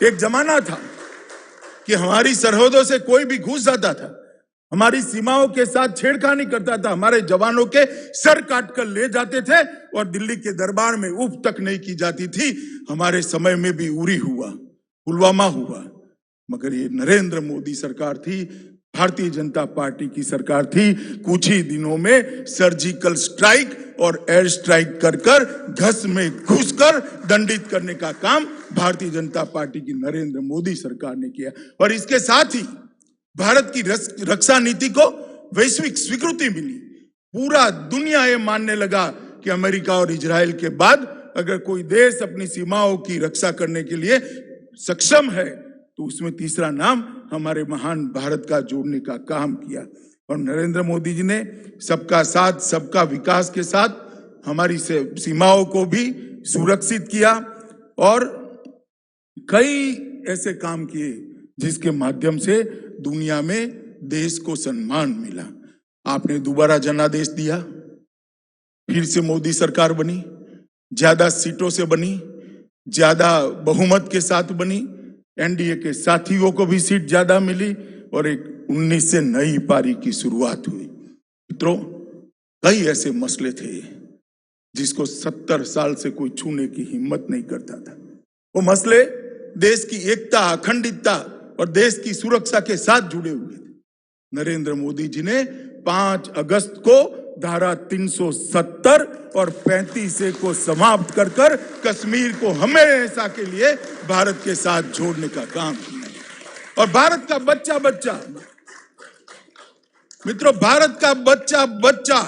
एक जमाना था कि हमारी सरहदों से कोई भी घुस जाता था, हमारी सीमाओं के साथ छेड़खानी करता था, हमारे जवानों के सर काट कर ले जाते थे और दिल्ली के दरबार में उफ तक नहीं की जाती थी। हमारे समय में भी उरी हुआ, पुलवामा हुआ, मगर ये नरेंद्र मोदी सरकार थी, भारतीय जनता पार्टी की सरकार थी। कुछ ही दिनों में सर्जिकल स्ट्राइक और एयर स्ट्राइक कर घस में घुसकर दंडित करने का काम भारतीय जनता पार्टी की नरेंद्र मोदी सरकार ने किया। और इसके साथ ही भारत की रक्षा नीति को वैश्विक स्वीकृति मिली। पूरा दुनिया ये मानने लगा कि अमेरिका और इजराइल के बाद अगर कोई देश अपनी सीमाओं की रक्षा करने के लिए सक्षम है तो उसमें तीसरा नाम हमारे महान भारत का जोड़ने का काम किया। और नरेंद्र मोदी जी ने सबका साथ सबका विकास के साथ हमारी सीमाओं को भी सुरक्षित किया और कई ऐसे काम किए जिसके माध्यम से दुनिया में देश को सम्मान मिला। आपने दोबारा जनादेश दिया, फिर से मोदी सरकार बनी, ज्यादा सीटों से बनी, ज्यादा बहुमत के साथ बनी, एनडीए के साथियों को भी सीट ज्यादा मिली और एक 19 से नई पारी की शुरुआत हुई। मित्रों, कई ऐसे मसले थे जिसको 70 साल से कोई छूने की हिम्मत नहीं करता था। वो मसले देश की एकता, अखंडितता और देश की सुरक्षा के साथ जुड़े हुए थे। नरेंद्र मोदी जी ने 5 अगस्त को धारा 370 और 35 को समाप्त कर कश्मीर को हमेशा के लिए भारत के साथ जोड़ने का काम किया। और भारत का बच्चा बच्चा, मित्रों, भारत का बच्चा बच्चा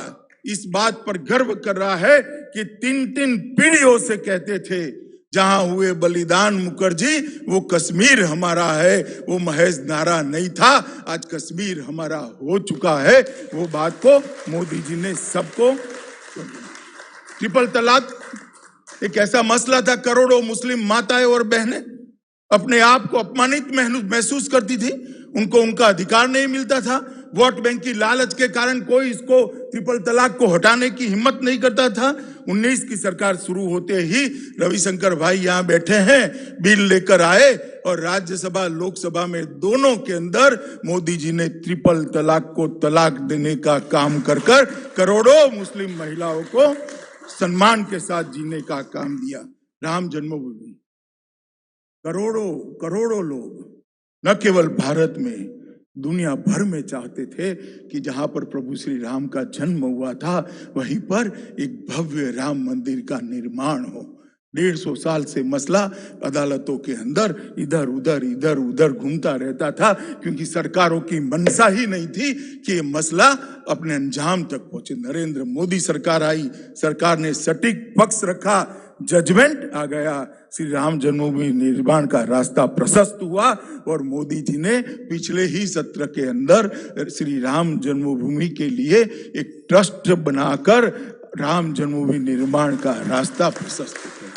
इस बात पर गर्व कर रहा है कि 3 पीढ़ियों से कहते थे जहां हुए बलिदान मुखर्जी वो कश्मीर हमारा है, वो महज नारा नहीं था, आज कश्मीर हमारा हो चुका है। वो बात को मोदी जी ने सबको। ट्रिपल तलाक एक ऐसा मसला था, करोड़ों मुस्लिम माताएं और बहनें अपने आप को अपमानित महसूस करती थी, उनको उनका अधिकार नहीं मिलता था। वोट बैंक की लालच के कारण कोई इसको ट्रिपल तलाक को हटाने की हिम्मत नहीं करता था। 19 की सरकार शुरू होते ही रविशंकर भाई यहाँ बैठे हैं, बिल लेकर आए और राज्यसभा लोकसभा में दोनों के अंदर मोदी जी ने ट्रिपल तलाक को तलाक देने का काम कर करोड़ों मुस्लिम महिलाओं को सम्मान के साथ जीने का काम दिया। राम जन्मभूमि, करोड़ों लोग न केवल भारत में, दुनिया भर में चाहते थे कि जहां पर प्रभु श्री राम का जन्म हुआ था वहीं पर एक भव्य राम मंदिर का निर्माण हो। 150 साल से मसला अदालतों के अंदर इधर उधर घूमता रहता था, क्योंकि सरकारों की मंशा ही नहीं थी कि ये मसला अपने अंजाम तक पहुंचे। नरेंद्र मोदी सरकार आई, सरकार ने सटीक पक्ष रखा, जजमेंट आ गया, श्री राम जन्मभूमि निर्माण का रास्ता प्रशस्त हुआ और मोदी जी ने पिछले ही सत्र के अंदर श्री राम जन्मभूमि के लिए एक ट्रस्ट बनाकर राम जन्मभूमि निर्माण का रास्ता प्रशस्त किया।